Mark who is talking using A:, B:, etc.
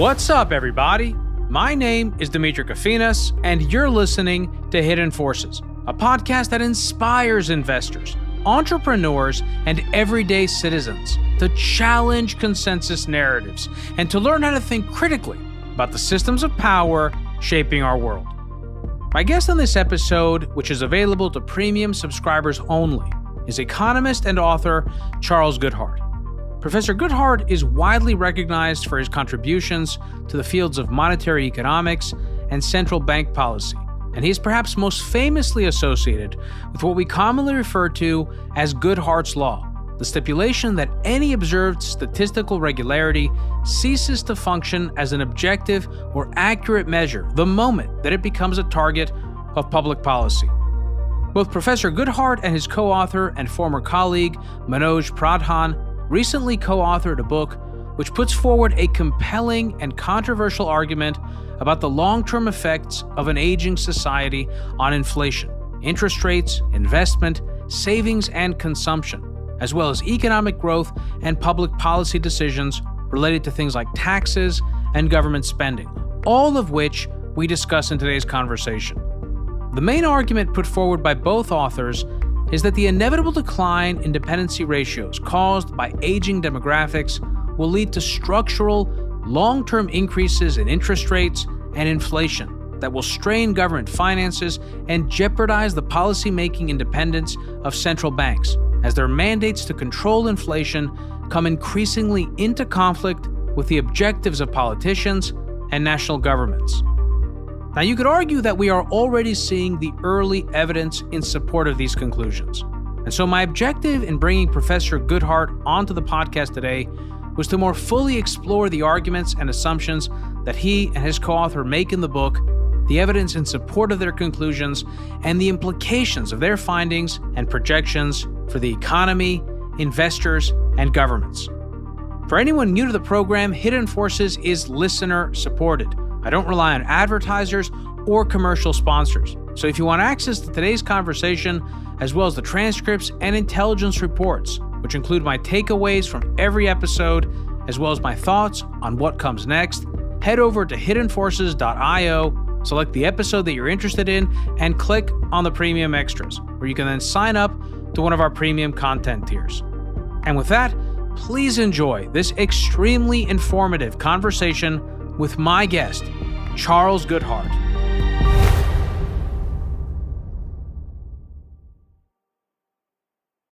A: What's up, everybody? My name is Dimitri Kofinas, and you're listening to Hidden Forces, a podcast that inspires investors, entrepreneurs, and everyday citizens to challenge consensus narratives and to learn how to think critically about the systems of power shaping our world. My guest on this episode, which is available to premium subscribers only, is economist and author Charles Goodhart. Professor Goodhart is widely recognized for his contributions to the fields of monetary economics and central bank policy, and he is perhaps most famously associated with what we commonly refer to as Goodhart's Law, the stipulation that any observed statistical regularity ceases to function as an objective or accurate measure the moment that it becomes a target of public policy. Both Professor Goodhart and his co-author and former colleague, Manoj Pradhan, recently co-authored a book which puts forward a compelling and controversial argument about the long-term effects of an aging society on inflation, interest rates, investment, savings, and consumption, as well as economic growth and public policy decisions related to things like taxes and government spending, all of which we discuss in today's conversation. The main argument put forward by both authors is that the inevitable decline in dependency ratios caused by aging demographics will lead to structural, long-term increases in interest rates and inflation that will strain government finances and jeopardize the policy-making independence of central banks as their mandates to control inflation come increasingly into conflict with the objectives of politicians and national governments. Now, you could argue that we are already seeing the early evidence in support of these conclusions. And so my objective in bringing Professor Goodhart onto the podcast today was to more fully explore the arguments and assumptions that he and his co-author make in the book, the evidence in support of their conclusions, and the implications of their findings and projections for the economy, investors, and governments. For anyone new to the program, Hidden Forces is listener-supported. I don't rely on advertisers or commercial sponsors. So if you want access to today's conversation, as well as the transcripts and intelligence reports, which include my takeaways from every episode, as well as my thoughts on what comes next, head over to hiddenforces.io, select the episode that you're interested in, and click on the premium extras, where you can then sign up to one of our premium content tiers. And with that, please enjoy this extremely informative conversation with my guest, Charles Goodhart.